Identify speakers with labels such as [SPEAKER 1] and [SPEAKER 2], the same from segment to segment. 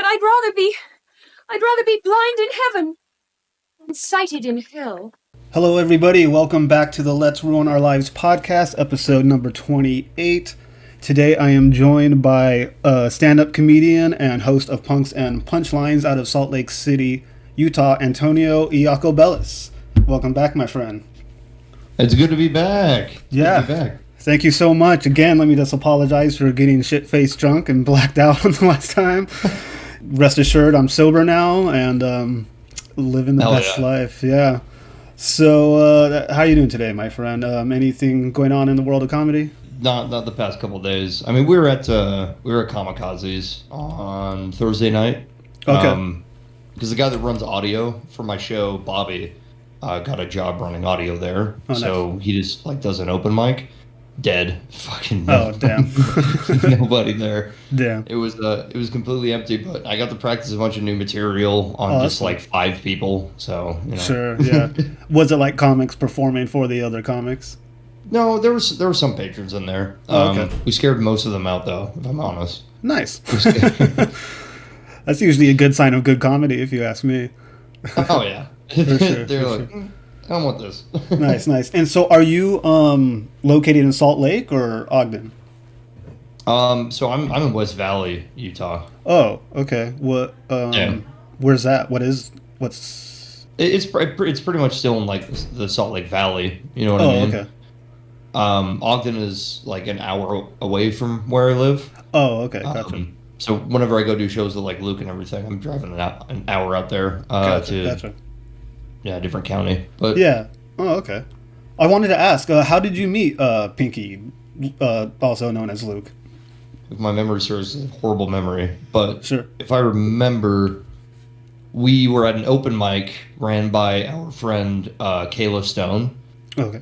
[SPEAKER 1] I'd rather be blind in heaven than sighted in hell.
[SPEAKER 2] Hello, everybody. Welcome back to the Let's Ruin Our Lives podcast, episode number 28. Today, I am joined by a stand-up comedian and host of Punks and Punchlines out of Salt Lake City, Utah, Antonio Iacobellis. Welcome back, my friend.
[SPEAKER 3] It's good to be back.
[SPEAKER 2] Thank you so much. Again, let me just apologize for getting shit-faced drunk and blacked out the last time. Rest assured, I'm sober now and living the best life. Yeah. So, how you doing today, my friend? Anything going on in the world of comedy?
[SPEAKER 3] Not the past couple of days. I mean, we were at Kamikaze's on Thursday night.
[SPEAKER 2] Okay.
[SPEAKER 3] Because the guy that runs audio for my show, Bobby, got a job running audio there.
[SPEAKER 2] Oh,
[SPEAKER 3] so
[SPEAKER 2] nice.
[SPEAKER 3] he just does an open mic. Dead. Fucking
[SPEAKER 2] Oh, damn.
[SPEAKER 3] nobody there.
[SPEAKER 2] Damn.
[SPEAKER 3] It was completely empty, but I got to practice a bunch of new material on just
[SPEAKER 2] cool.
[SPEAKER 3] 5 people. So
[SPEAKER 2] Sure. Yeah. Was it like comics performing for the other comics?
[SPEAKER 3] No, there were some patrons in there.
[SPEAKER 2] Okay.
[SPEAKER 3] We scared most of them out, though, if I'm honest.
[SPEAKER 2] Nice. That's usually a good sign of good comedy, if you ask me.
[SPEAKER 3] Oh yeah, they're like, I don't want this.
[SPEAKER 2] Nice. And so, are you located in Salt Lake or Ogden?
[SPEAKER 3] So I'm in West Valley, Utah.
[SPEAKER 2] Oh, okay. What?
[SPEAKER 3] Yeah.
[SPEAKER 2] Where's that? What's?
[SPEAKER 3] It's pretty much still in the Salt Lake Valley. You know what I mean?
[SPEAKER 2] Okay.
[SPEAKER 3] Ogden is like an hour away from where I live.
[SPEAKER 2] Oh, okay. Gotcha.
[SPEAKER 3] So whenever I go do shows with Luke and everything, I'm driving an hour out there
[SPEAKER 2] Gotcha.
[SPEAKER 3] Yeah, different county. But
[SPEAKER 2] yeah. Oh, okay. I wanted to ask, how did you meet Pinky, also known as Luke?
[SPEAKER 3] if my memory serves, a horrible memory, but
[SPEAKER 2] Sure.
[SPEAKER 3] if I remember, we were at an open mic ran by our friend Kayla Stone.
[SPEAKER 2] Okay.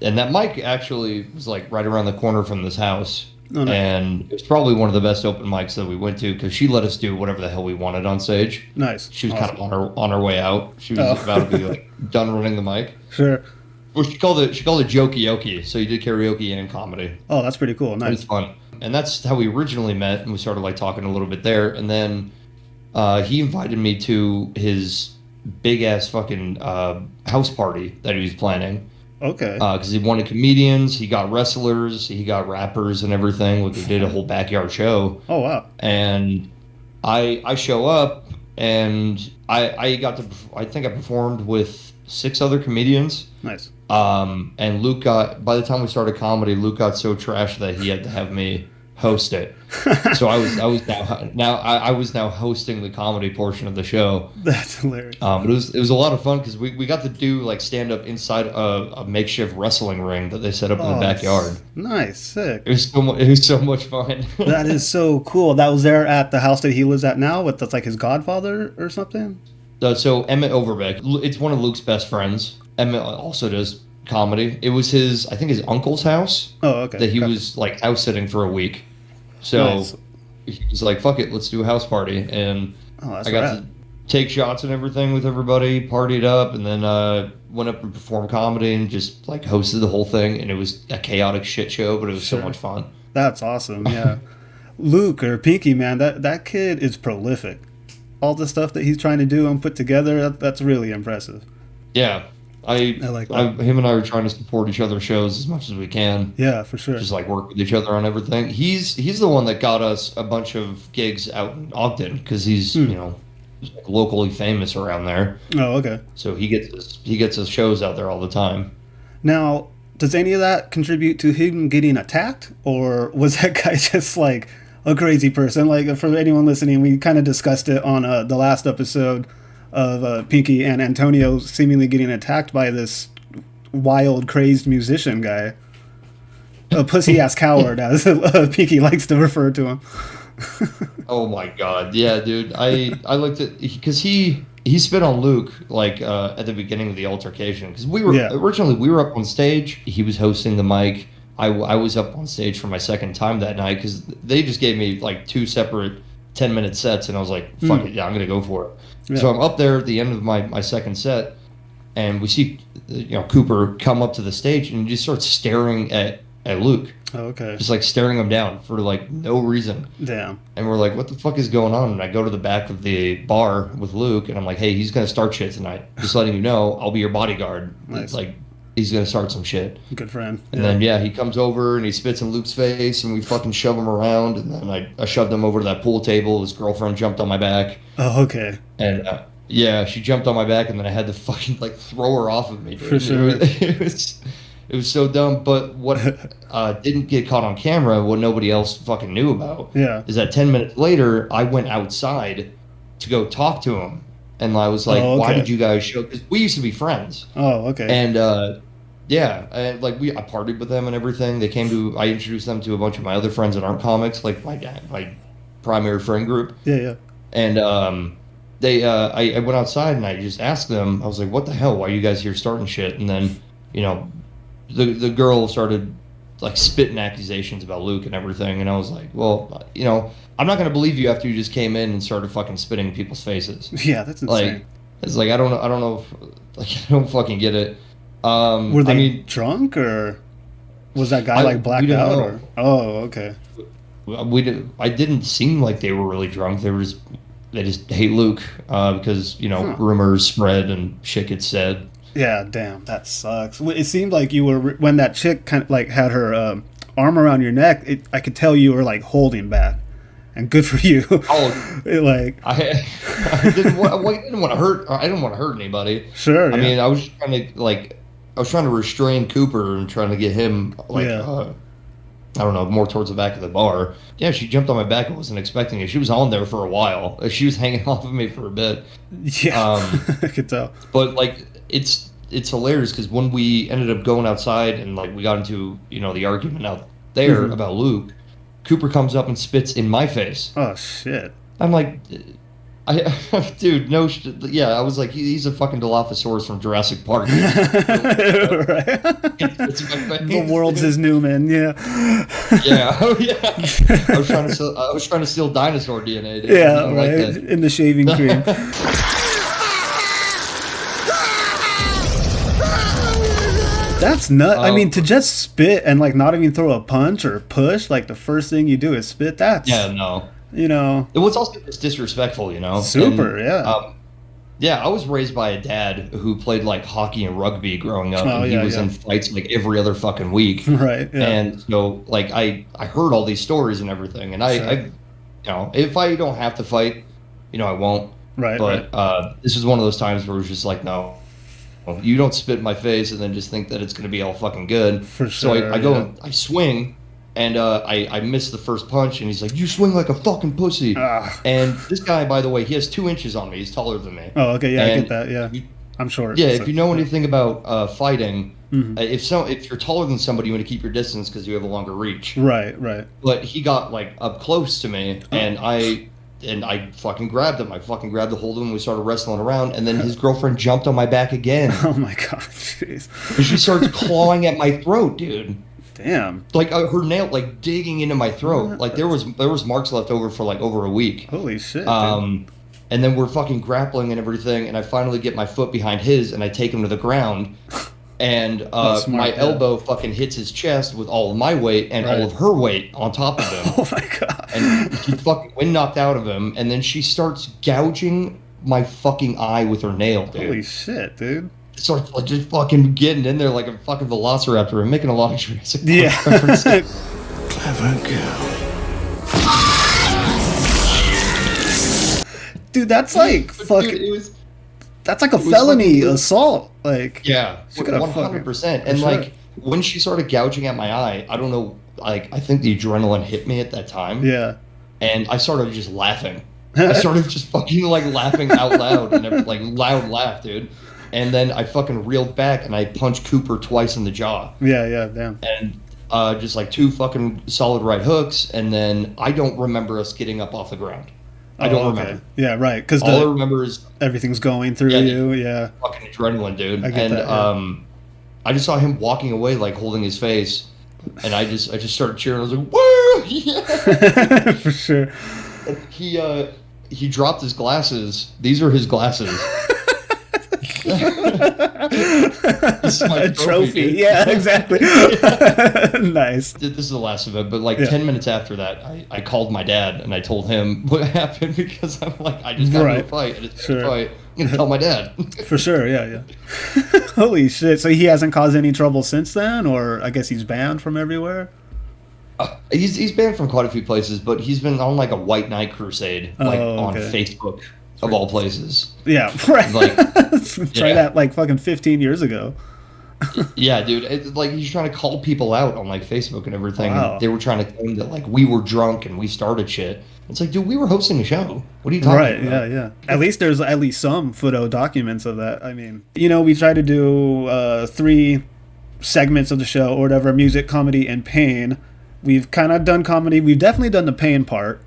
[SPEAKER 3] And that mic actually was right around the corner from this house.
[SPEAKER 2] Oh, nice.
[SPEAKER 3] And it was probably one of the best open mics that we went to because she let us do whatever the hell we wanted on stage.
[SPEAKER 2] Nice.
[SPEAKER 3] She was
[SPEAKER 2] Awesome.
[SPEAKER 3] kind of on her way out. She was about to be done running the mic.
[SPEAKER 2] Sure.
[SPEAKER 3] Well, she called it jokey, so you did karaoke and comedy.
[SPEAKER 2] Oh, that's pretty cool.
[SPEAKER 3] It
[SPEAKER 2] Nice.
[SPEAKER 3] was fun. And that's how we originally met, and we started talking a little bit there. And then he invited me to his big ass fucking house party that he was planning.
[SPEAKER 2] Okay.
[SPEAKER 3] Because he wanted comedians, he got wrestlers, he got rappers and everything. We did a whole backyard show.
[SPEAKER 2] Oh, wow.
[SPEAKER 3] And I show up, and I think I performed with 6 other comedians.
[SPEAKER 2] Nice.
[SPEAKER 3] And by the time we started comedy, Luke got so trashed that he had to have me host it. So I was now hosting the comedy portion of the show.
[SPEAKER 2] That's hilarious.
[SPEAKER 3] But it was a lot of fun because we got to do stand up inside a makeshift wrestling ring that they set up in the backyard.
[SPEAKER 2] Nice, sick.
[SPEAKER 3] It was so much fun.
[SPEAKER 2] That is so cool. That was there at the house that he lives at now with that's his godfather or something?
[SPEAKER 3] So Emmett Overbeck, it's one of Luke's best friends. Emmett also does comedy. It was his uncle's house.
[SPEAKER 2] Oh, okay.
[SPEAKER 3] That he was house sitting for a week. So
[SPEAKER 2] Nice.
[SPEAKER 3] he was like, fuck it, let's do a house party. And
[SPEAKER 2] That's
[SPEAKER 3] I got
[SPEAKER 2] rad.
[SPEAKER 3] to take shots and everything with everybody, partied up, and then went up and performed comedy and just hosted the whole thing. And it was a chaotic shit show, but it was
[SPEAKER 2] Sure.
[SPEAKER 3] so much fun.
[SPEAKER 2] That's awesome. Yeah. Luke or Pinky, man, that kid is prolific. All the stuff that he's trying to do and put together, that's really impressive.
[SPEAKER 3] Yeah.
[SPEAKER 2] I like that.
[SPEAKER 3] Him and I are trying to support each other's shows as much as we can.
[SPEAKER 2] Yeah, for sure.
[SPEAKER 3] Just work with each other on everything. He's the one that got us a bunch of gigs out in Ogden because he's locally famous around there.
[SPEAKER 2] Oh, okay.
[SPEAKER 3] So he gets his shows out there all the time.
[SPEAKER 2] Now, does any of that contribute to him getting attacked, or was that guy just a crazy person? For anyone listening, we kind of discussed it on the last episode of Pinky and Antonio seemingly getting attacked by this wild, crazed musician guy. A pussy-ass coward, as Pinky likes to refer to him.
[SPEAKER 3] Oh my god, yeah, dude. I looked at because he spit on Luke at the beginning of the altercation because originally we were up on stage. He was hosting the mic. I was up on stage for my second time that night because they just gave me 2 separate 10-minute sets, and I was like, fuck it, yeah, I'm gonna go for it.
[SPEAKER 2] Yeah.
[SPEAKER 3] So I'm up there at the end of my second set, and we see Cooper come up to the stage and just starts staring at Luke.
[SPEAKER 2] Oh, okay.
[SPEAKER 3] Just like staring him down for like no reason.
[SPEAKER 2] Damn.
[SPEAKER 3] And we're like, what the fuck is going on? And I go to the back of the bar with Luke, and I'm like, hey, he's gonna start shit tonight. Just letting you know, I'll be your bodyguard.
[SPEAKER 2] Nice.
[SPEAKER 3] Like, he's gonna start some shit.
[SPEAKER 2] Good friend.
[SPEAKER 3] And then he comes over and he spits in Luke's face, and we fucking shove him around. And then I shoved him over to that pool table. His girlfriend jumped on my back.
[SPEAKER 2] Oh, okay.
[SPEAKER 3] And yeah, she jumped on my back, and then I had to fucking like throw her off of me. Dude.
[SPEAKER 2] For sure.
[SPEAKER 3] It was so dumb. But what didn't get caught on camera, what nobody else fucking knew about, is that 10 minutes later, I went outside to go talk to him. And I was like, why did you guys show? Because we used to be friends.
[SPEAKER 2] Oh, okay.
[SPEAKER 3] And and like I partied with them and everything. They came to, I introduced them to a bunch of my other friends that aren't comics, like my primary friend group.
[SPEAKER 2] Yeah.
[SPEAKER 3] And I went outside and I just asked them, I was like, what the hell? Why are you guys here starting shit? And then, the girl started like spitting accusations about Luke and everything. And I was like, well, I'm not going to believe you after you just came in and started fucking spitting in people's faces.
[SPEAKER 2] Yeah, that's insane.
[SPEAKER 3] Like, it's like, I don't know if, like, I don't fucking get it.
[SPEAKER 2] Were they drunk, or was that guy like blacked out? Or? Oh, okay.
[SPEAKER 3] I didn't seem like they were really drunk. They just hate Luke because rumors spread and shit gets said.
[SPEAKER 2] Yeah, damn, that sucks. It seemed like you were, when that chick kind of like had her arm around your neck. I could tell you were like holding back, and good for you.
[SPEAKER 3] Oh, I didn't want to hurt. I didn't want to hurt anybody.
[SPEAKER 2] Sure.
[SPEAKER 3] I mean, I was trying to restrain Cooper and trying to get him I don't know, more towards the back of the bar. Yeah, she jumped on my back. I wasn't expecting it. She was on there for a while. She was hanging off of me for a bit.
[SPEAKER 2] Yeah, I could tell.
[SPEAKER 3] But like, it's hilarious because when we ended up going outside and like we got into the argument out there about Luke, Cooper comes up and spits in my face.
[SPEAKER 2] Oh shit!
[SPEAKER 3] I'm like, dude, no, I was like, he's a fucking Dilophosaurus from Jurassic Park.
[SPEAKER 2] Right. The world's his Newman. Yeah.
[SPEAKER 3] Yeah. Oh yeah. I was trying to steal dinosaur DNA. Dude.
[SPEAKER 2] Yeah. Right. Like in the shaving cream. That's nuts. I mean, to just spit and like not even throw a punch or push, like the first thing you do is spit. That's
[SPEAKER 3] no.
[SPEAKER 2] It
[SPEAKER 3] was also just disrespectful,
[SPEAKER 2] Super,
[SPEAKER 3] and, I was raised by a dad who played like hockey and rugby growing up, and he was in fights like every other fucking week.
[SPEAKER 2] Right. Yeah.
[SPEAKER 3] And so like I heard all these stories and everything, and I if I don't have to fight, I won't.
[SPEAKER 2] Right.
[SPEAKER 3] But this was one of those times where it was just like, no, you don't spit in my face and then just think that it's going to be all fucking good.
[SPEAKER 2] For sure.
[SPEAKER 3] So I go and I swing. And I missed the first punch, and he's like, "You swing like a fucking pussy." And this guy, by the way, he has 2 inches on me. He's taller than me.
[SPEAKER 2] Oh, okay, yeah, I get that. Yeah, I'm short.
[SPEAKER 3] Yeah, if you know anything about fighting, if you're taller than somebody, you want to keep your distance because you have a longer reach.
[SPEAKER 2] Right.
[SPEAKER 3] But he got like up close to me, and I fucking grabbed him. I fucking grabbed the hold of him. We started wrestling around, and then his girlfriend jumped on my back again.
[SPEAKER 2] Oh my god, jeez!
[SPEAKER 3] And she starts clawing at my throat, dude.
[SPEAKER 2] Damn.
[SPEAKER 3] Like her nail, like digging into my throat. Like there was marks left over for like over a week.
[SPEAKER 2] Holy shit.
[SPEAKER 3] And then we're fucking grappling and everything, and I finally get my foot behind his, and I take him to the ground, and my elbow fucking hits his chest with all of my weight and all of her weight on top of him.
[SPEAKER 2] Oh my god.
[SPEAKER 3] And he fucking wind knocked out of him, and then she starts gouging my fucking eye with her nail, dude.
[SPEAKER 2] Holy shit, dude.
[SPEAKER 3] Starts like just fucking getting in there like a fucking velociraptor and making a lot of Jurassic Park
[SPEAKER 2] references.
[SPEAKER 4] Clever girl.
[SPEAKER 2] Dude, that's like fucking. That's like a felony assault. Like
[SPEAKER 3] 100%. And like when she started gouging at my eye, I don't know. Like I think the adrenaline hit me at that time.
[SPEAKER 2] Yeah.
[SPEAKER 3] And I started just laughing. I started just fucking like laughing out loud and like loud laugh, dude. And then I fucking reeled back and I punched Cooper twice in the jaw.
[SPEAKER 2] Yeah, damn.
[SPEAKER 3] And just like 2 fucking solid right hooks, and then I don't remember us getting up off the ground. I don't remember.
[SPEAKER 2] Yeah, right. Because
[SPEAKER 3] all I remember is
[SPEAKER 2] everything's going through you. Yeah.
[SPEAKER 3] Fucking adrenaline, dude.
[SPEAKER 2] I get that,
[SPEAKER 3] I just saw him walking away, like holding his face, and I just started cheering. I was like, "Woo, yeah!"
[SPEAKER 2] For sure.
[SPEAKER 3] And he dropped his glasses. These are his glasses. This is my
[SPEAKER 2] A trophy.
[SPEAKER 3] dude.
[SPEAKER 2] Yeah, exactly. Nice.
[SPEAKER 3] This is the last of it, but like 10 minutes after that, I called my dad and I told him what happened because I'm like, I just got into a fight. I just got into a fight. I'm going to tell my dad.
[SPEAKER 2] For sure, yeah. Holy shit. So he hasn't caused any trouble since then? Or I guess he's banned from everywhere?
[SPEAKER 3] He's banned from quite a few places, but he's been on like a white knight crusade, like on Facebook, of all places.
[SPEAKER 2] Yeah, right.
[SPEAKER 3] Like,
[SPEAKER 2] try that like fucking 15 years ago.
[SPEAKER 3] Yeah, dude. Like he's trying to call people out on like Facebook and everything.
[SPEAKER 2] Wow.
[SPEAKER 3] And they were trying to claim that like we were drunk and we started shit. It's like, dude, we were hosting a show. What are you talking about?
[SPEAKER 2] Yeah. At least there's at least some photo documents of that. I mean, we try to do 3 segments of the show or whatever: music, comedy, and pain. We've kind of done comedy. We've definitely done the pain part.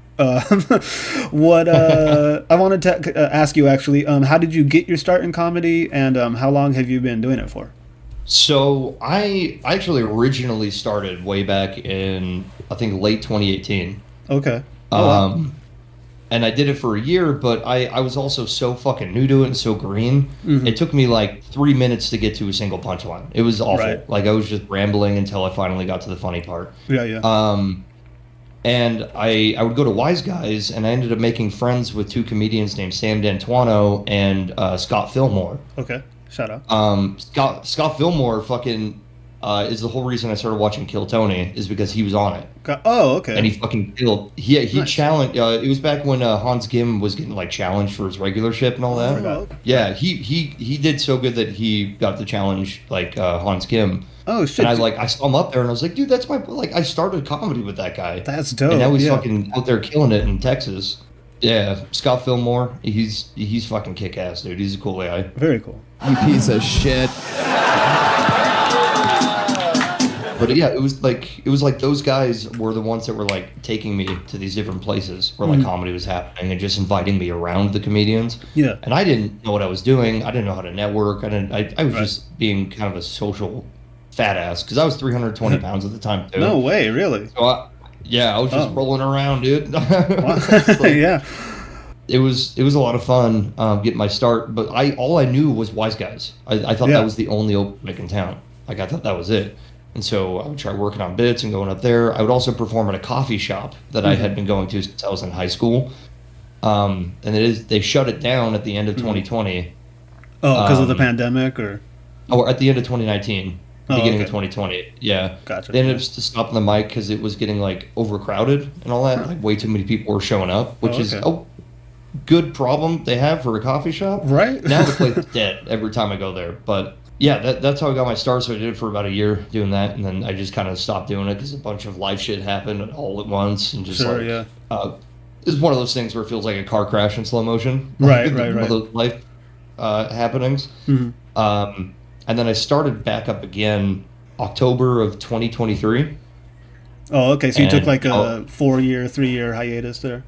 [SPEAKER 2] What I wanted to ask you actually, how did you get your start in comedy, and how long have you been doing it for?
[SPEAKER 3] So I actually originally started way back in, I think, late 2018.
[SPEAKER 2] Okay.
[SPEAKER 3] Wow. And I did it for a year, but I was also so fucking new to it and so green. Mm-hmm. It took me like 3 minutes to get to a single punchline. It was awful. Right. Like I was just rambling until I finally got to the funny part.
[SPEAKER 2] Yeah.
[SPEAKER 3] And I would go to Wise Guys, and I ended up making friends with 2 comedians named Sam D'Antuono and Scott Fillmore.
[SPEAKER 2] Okay. Shout out.
[SPEAKER 3] Scott Fillmore fucking is the whole reason I started watching Kill Tony, is because he was on it.
[SPEAKER 2] Oh, okay.
[SPEAKER 3] And he fucking killed. He nice. Challenged. It was back when Hans Gim was getting like challenged for his regularship and all that.
[SPEAKER 2] Oh, okay.
[SPEAKER 3] Yeah, he did so good that he got the challenge like Hans Gim.
[SPEAKER 2] Oh shit!
[SPEAKER 3] And I saw him up there, and I was like, dude, that's my like. I started comedy with that guy.
[SPEAKER 2] That's dope.
[SPEAKER 3] And now he's fucking out there killing it in Texas. Yeah, Scott Fillmore. He's fucking kick ass, dude. He's a cool guy.
[SPEAKER 2] Very cool.
[SPEAKER 5] You piece of shit.
[SPEAKER 3] But yeah, it was like those guys were the ones that were like taking me to these different places where like comedy was happening and just inviting me around the comedians.
[SPEAKER 2] Yeah.
[SPEAKER 3] And I didn't know what I was doing. I didn't know how to network. I was just being kind of a social fat ass because I was 320 pounds at the time too.
[SPEAKER 2] No way, really?
[SPEAKER 3] So I was just rolling around, dude.
[SPEAKER 2] Yeah.
[SPEAKER 3] It was a lot of fun getting my start, but all I knew was Wise Guys. I thought that was the only open mic in town. Like I thought that was it. And so I would try working on bits and going up there. I would also perform at a coffee shop that I had been going to since I was in high school. And they shut it down at the end of 2020.
[SPEAKER 2] Oh, because of the pandemic, or?
[SPEAKER 3] Oh, at the end of 2019, beginning of 2020. Yeah.
[SPEAKER 2] Gotcha.
[SPEAKER 3] They ended up stopping the mic because it was getting like overcrowded and all that. Like way too many people were showing up, which is a good problem they have for a coffee shop.
[SPEAKER 2] Right.
[SPEAKER 3] Now the place is dead every time I go there, but. Yeah, that's how I got my start. So I did it for about a year doing that, and then I just kind of stopped doing it because a bunch of life shit happened all at once, and just it's one of those things where it feels like a car crash in slow motion.
[SPEAKER 2] Right.
[SPEAKER 3] One of those life happenings.
[SPEAKER 2] Mm-hmm.
[SPEAKER 3] And then I started back up again October of 2023.
[SPEAKER 2] Oh, okay. So you took like a 3-year hiatus there.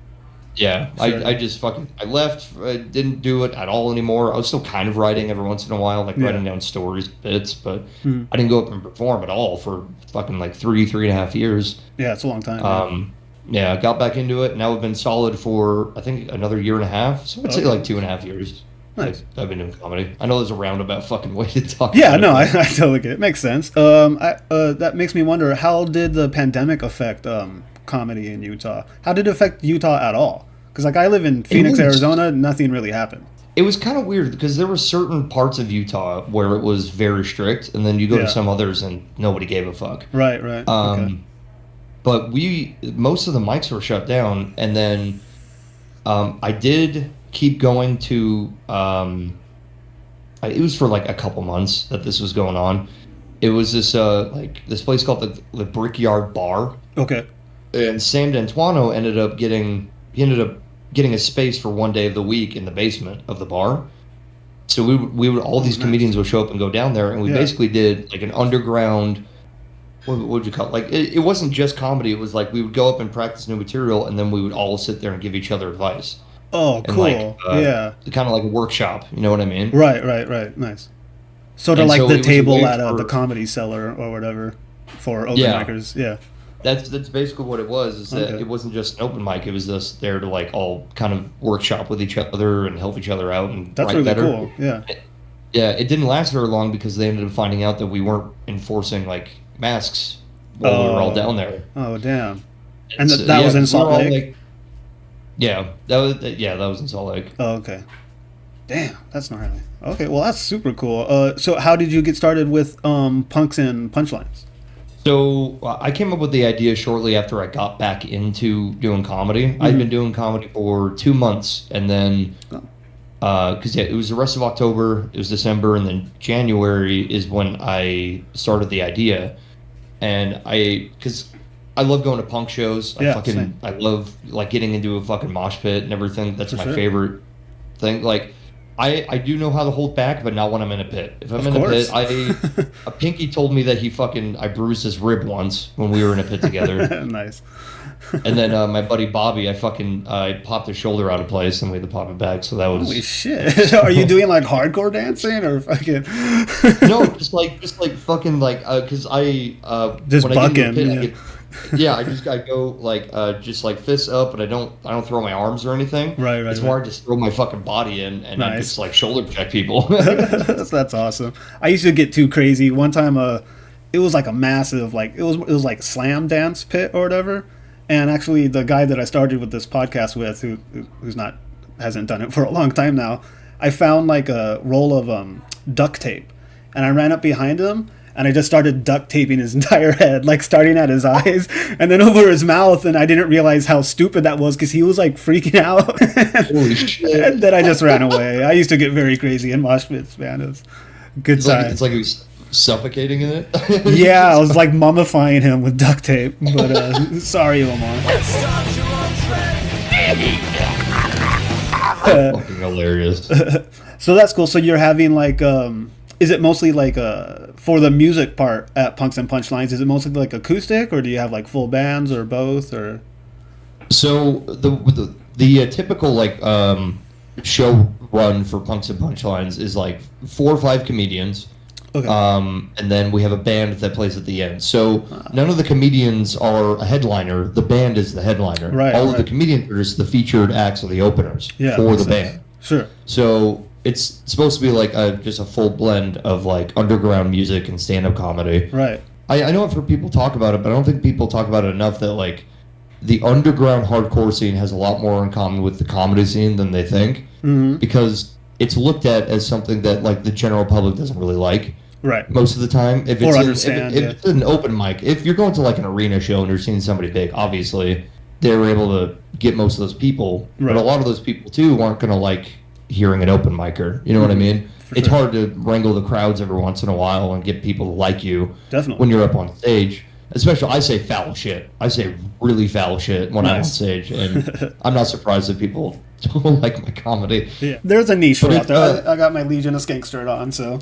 [SPEAKER 3] Yeah, sure. I just I left. I didn't do it at all anymore. I was still kind of writing every once in a while, like writing down stories, bits, but I didn't go up and perform at all for fucking like 3.5 years.
[SPEAKER 2] Yeah, it's a long time.
[SPEAKER 3] I got back into it. Now I've been solid for I think another year and a half. So I'd say like 2.5 years.
[SPEAKER 2] Nice.
[SPEAKER 3] I've been doing comedy. I know there's a roundabout fucking way to talk.
[SPEAKER 2] Yeah, no, I totally get it. Makes sense. That makes me wonder, how did the pandemic affect comedy in Utah? How did it affect Utah at all? Because like I live in Phoenix, Arizona, nothing really happened.
[SPEAKER 3] It was kind of weird because there were certain parts of Utah where it was very strict, and then you go to some others and nobody gave a fuck.
[SPEAKER 2] Right.
[SPEAKER 3] Okay. But most of the mics were shut down, and then I did keep going to. It was for like a couple months that this was going on. It was this this place called the Brickyard Bar.
[SPEAKER 2] Okay.
[SPEAKER 3] And Sam D'Antuono ended up getting a space for one day of the week in the basement of the bar. So we would all these comedians would show up and go down there, and we basically did like an underground. What would you call it? Like it wasn't just comedy. It was like we would go up and practice new material, and then we would all sit there and give each other advice.
[SPEAKER 2] Oh, cool.
[SPEAKER 3] Kind of like a workshop. You know what I mean?
[SPEAKER 2] Right. Nice. Sort of like the table at the Comedy Cellar or whatever for open micers. Yeah.
[SPEAKER 3] That's basically what it was. Is that it wasn't just an open mic. It was just there to like all kind of workshop with each other and help each other out and
[SPEAKER 2] that's
[SPEAKER 3] write
[SPEAKER 2] really
[SPEAKER 3] better.
[SPEAKER 2] Cool. Yeah.
[SPEAKER 3] Yeah, it didn't last very long because they ended up finding out that we weren't enforcing like masks while we were all down there.
[SPEAKER 2] Oh, damn. And that was in Salt Lake?
[SPEAKER 3] Like, yeah, that was in Salt Lake.
[SPEAKER 2] Oh, okay. Damn, that's gnarly. Okay, well, that's super cool. So how did you get started with Punks and Punchlines?
[SPEAKER 3] So I came up with the idea shortly after I got back into doing comedy. I'd been doing comedy for 2 months, and then because it was the rest of October, it was December, and then January is when I started the idea. And because I love going to punk shows.
[SPEAKER 2] Same.
[SPEAKER 3] I love like getting into a fucking mosh pit and everything. That's my favorite thing. Like I do know how to hold back, but not when I'm in a pit. If I'm in a pit, a Pinky told me that I bruised his rib once when we were in a pit together.
[SPEAKER 2] Nice.
[SPEAKER 3] And then my buddy Bobby, I popped his shoulder out of place and we had to pop it back. So that was
[SPEAKER 2] holy shit. Are you doing like hardcore dancing or fucking?
[SPEAKER 3] No, just like fucking like because
[SPEAKER 2] just
[SPEAKER 3] when
[SPEAKER 2] bucking.
[SPEAKER 3] I get into a pit, I go like just like fists up, but I don't throw my arms or anything.
[SPEAKER 2] Right.
[SPEAKER 3] It's more I just throw my fucking body in and I just like shoulder check people.
[SPEAKER 2] That's awesome. I used to get too crazy. One time, it was like a massive like it was like slam dance pit or whatever. And actually, the guy that I started with this podcast with, hasn't done it for a long time now, I found like a roll of duct tape, and I ran up behind him, and I just started duct taping his entire head, like starting at his eyes, and then over his mouth, and I didn't realize how stupid that was because he was like freaking out.
[SPEAKER 3] Holy shit!
[SPEAKER 2] And then I just ran away. I used to get very crazy in mosh pits, man. It was a good time.
[SPEAKER 3] It's like he was suffocating in it.
[SPEAKER 2] Yeah, I was like mummifying him with duct tape. But sorry, Omar.
[SPEAKER 3] Fucking hilarious.
[SPEAKER 2] So that's cool. So you're having like, is it mostly like for the music part at Punks and Punchlines? Is it mostly like acoustic, or do you have like full bands, or both, or?
[SPEAKER 3] So the typical like show run for Punks and Punchlines is like 4 or 5 comedians.
[SPEAKER 2] Okay.
[SPEAKER 3] And then we have a band that plays at the end. So none of the comedians are a headliner. The band is the headliner.
[SPEAKER 2] Right.
[SPEAKER 3] All of the comedians are just the featured acts or the openers for the band.
[SPEAKER 2] Sure.
[SPEAKER 3] So it's supposed to be like just a full blend of like underground music and stand-up comedy.
[SPEAKER 2] Right.
[SPEAKER 3] I know I've heard people talk about it, but I don't think people talk about it enough that like the underground hardcore scene has a lot more in common with the comedy scene than they think.
[SPEAKER 2] Mm-hmm.
[SPEAKER 3] Because it's looked at as something that like the general public doesn't really like.
[SPEAKER 2] Right.
[SPEAKER 3] Most of the time, if it's an open mic, if you're going to like an arena show and you're seeing somebody big, obviously they're able to get most of those people. Right. But a lot of those people too aren't going to like hearing an open micer. You know what I mean? It's hard to wrangle the crowds every once in a while and get people to like you.
[SPEAKER 2] Definitely.
[SPEAKER 3] When you're up on stage. Especially, I say foul shit. I say really foul shit when I'm on stage, and I'm not surprised that people don't like my comedy.
[SPEAKER 2] Yeah, there's a niche for out there. I got my Legion of Skank shirt on, so.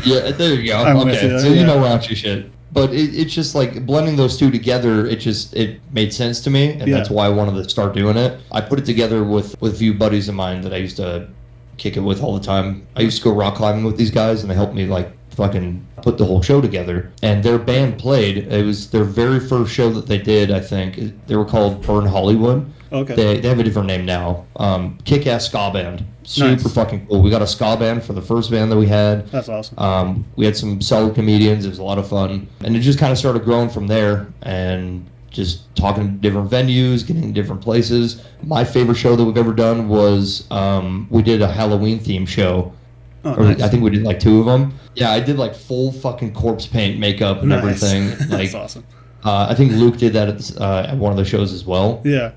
[SPEAKER 3] Yeah, there you go. Okay, so you know about your shit. But it's just like blending those two together. It made sense to me, and that's why I wanted to start doing it. I put it together with a few buddies of mine that I used to kick it with all the time. I used to go rock climbing with these guys, and they helped me like fucking put the whole show together. And their band played. It was their very first show that they did, I think. They were called Burn Hollywood.
[SPEAKER 2] Okay.
[SPEAKER 3] They have a different name now. Kick-ass ska band. Super fucking cool. We got a ska band for the first band that we had.
[SPEAKER 2] That's awesome.
[SPEAKER 3] We had some solid comedians. It was a lot of fun. And it just kind of started growing from there. And just talking to different venues, getting to different places. My favorite show that we've ever done was we did a Halloween themed show.
[SPEAKER 2] Oh, nice.
[SPEAKER 3] I think we did like 2 of them. Yeah, I did like full fucking corpse paint makeup and everything. Like,
[SPEAKER 2] that's awesome.
[SPEAKER 3] I think Luke did that at one of the shows as well.
[SPEAKER 2] Yeah.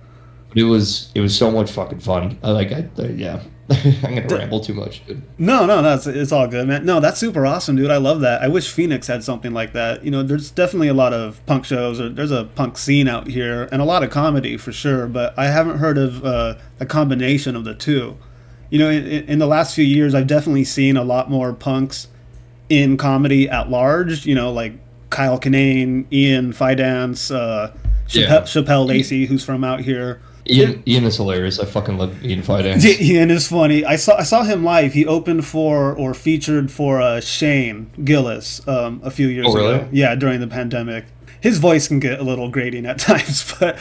[SPEAKER 3] But it was so much fucking fun. Yeah. I'm gonna ramble too much, dude.
[SPEAKER 2] No, it's all good, man. No, that's super awesome, dude. I love that. I wish Phoenix had something like that. You know, there's definitely a lot of punk shows, or there's a punk scene out here, and a lot of comedy for sure. But I haven't heard of a combination of the two. You know, in the last few years, I've definitely seen a lot more punks in comedy at large. You know, like Kyle Kinane, Ian Fidance, Chappelle Lacey, who's from out here.
[SPEAKER 3] Ian is hilarious. I fucking love Ian Fidance.
[SPEAKER 2] Ian is funny. I saw him live. He opened for or featured for Shane Gillis a few years ago.
[SPEAKER 3] Really?
[SPEAKER 2] Yeah, during the pandemic. his voice can get a little grating at times, but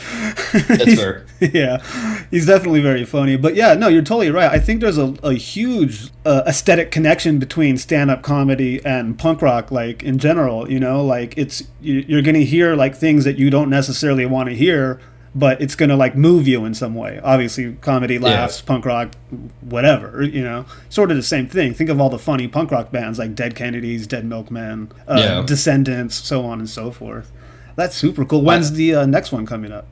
[SPEAKER 3] That's fair.
[SPEAKER 2] Yeah, he's definitely very funny. But yeah, no, you're totally right. I think there's a huge aesthetic connection between stand-up comedy and punk rock, like in general. You know, like you're gonna hear like things that you don't necessarily want to hear, but it's gonna like move you in some way. Obviously, comedy laughs, punk rock, whatever. You know, sort of the same thing. Think of all the funny punk rock bands like Dead Kennedys, Dead Milkmen, Descendants, so on and so forth. That's super cool. When's the next one coming up?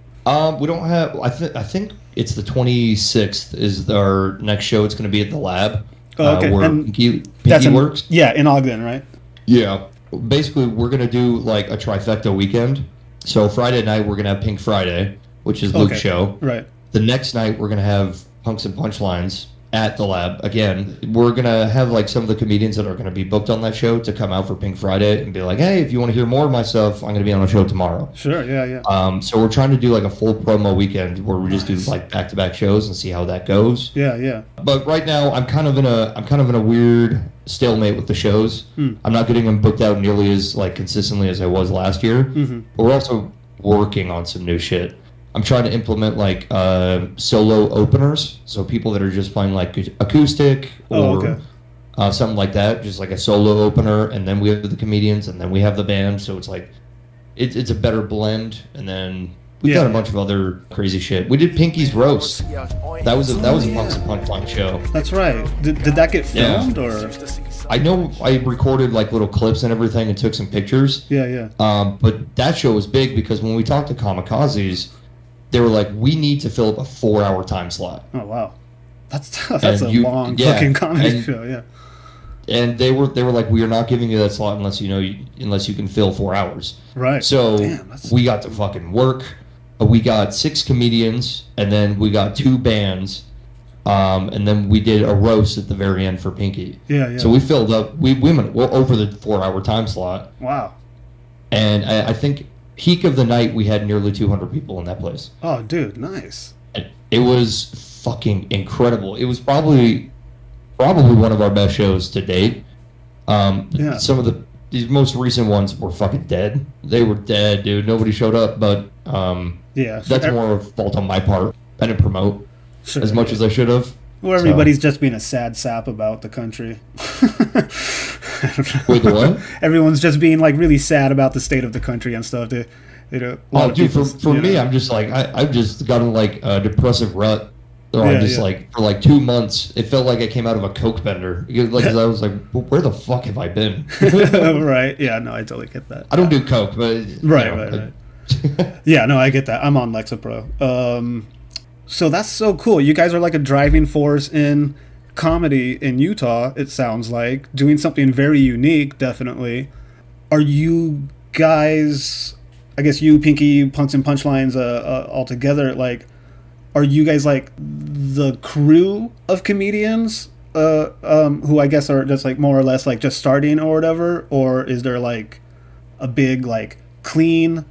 [SPEAKER 3] We don't have. I think it's the 26th is our next show. It's going to be at the Lab.
[SPEAKER 2] Okay.
[SPEAKER 3] Where
[SPEAKER 2] And
[SPEAKER 3] Pinky
[SPEAKER 2] that's
[SPEAKER 3] works.
[SPEAKER 2] Yeah, in Ogden, right?
[SPEAKER 3] Yeah. Basically, we're going to do like a trifecta weekend. So Friday night we're going to have Pink Friday, which is Luke's show.
[SPEAKER 2] Right.
[SPEAKER 3] The next night we're going to have Punks and Punchlines at the Lab. Again, we're going to have like some of the comedians that are going to be booked on that show to come out for Pink Friday and be like, hey, if you want to hear more of my stuff, I'm going to be on a show tomorrow.
[SPEAKER 2] Sure, yeah.
[SPEAKER 3] So we're trying to do like a full promo weekend where we just do like back-to-back shows and see how that goes.
[SPEAKER 2] Yeah.
[SPEAKER 3] But right now I'm kind of in a weird stalemate with the shows. I'm not getting them booked out nearly as like consistently as I was last year. But we're also working on some new shit. I'm trying to implement like solo openers, so people that are just playing like acoustic or something like that, just like a solo opener, and then we have the comedians, and then we have the band, so it's like it's a better blend, and then we've got a bunch of other crazy shit. We did Pinky's Roast. That was a Punks and Punchline show.
[SPEAKER 2] That's right. Did that get filmed or?
[SPEAKER 3] I know I recorded like little clips and everything and took some pictures.
[SPEAKER 2] Yeah.
[SPEAKER 3] But that show was big because when we talked to Kamikazes, they were like, we need to fill up a 4-hour time slot.
[SPEAKER 2] Oh wow, that's a long fucking comedy show. Yeah.
[SPEAKER 3] And they were like, we are not giving you that slot unless you can fill 4 hours.
[SPEAKER 2] Right.
[SPEAKER 3] So we got to fucking work. We got 6 comedians, and then we got 2 bands, and then we did a roast at the very end for Pinky.
[SPEAKER 2] Yeah.
[SPEAKER 3] So we filled up. We went over the 4-hour time slot.
[SPEAKER 2] Wow.
[SPEAKER 3] And I think peak of the night we had nearly 200 people in that place.
[SPEAKER 2] Oh, dude, nice.
[SPEAKER 3] And it was fucking incredible. It was probably one of our best shows to date. Some of these most recent ones were fucking dead. They were dead, dude. Nobody showed up, but that's more of fault on my part. I didn't promote as much as I should have.
[SPEAKER 2] Well, everybody's just being a sad sap about the country.
[SPEAKER 3] Wait, the what?
[SPEAKER 2] Everyone's just being like really sad about the state of the country and stuff.
[SPEAKER 3] For me, I'm just like I've just gotten like a depressive rut. Like for like 2 months, it felt like I came out of a coke bender. Like I was like, where the fuck have I been?
[SPEAKER 2] Right? Yeah. No, I totally get that.
[SPEAKER 3] I don't do coke, but
[SPEAKER 2] right. Yeah. No, I get that. I'm on Lexapro. So that's so cool. You guys are like a driving force in comedy in Utah, it sounds like. Doing something very unique, definitely. Are you guys, I guess you, Pinky, Punks and Punchlines all together, like, are you guys like the crew of comedians who I guess are just like more or less like just starting or whatever? Or is there like a big like clean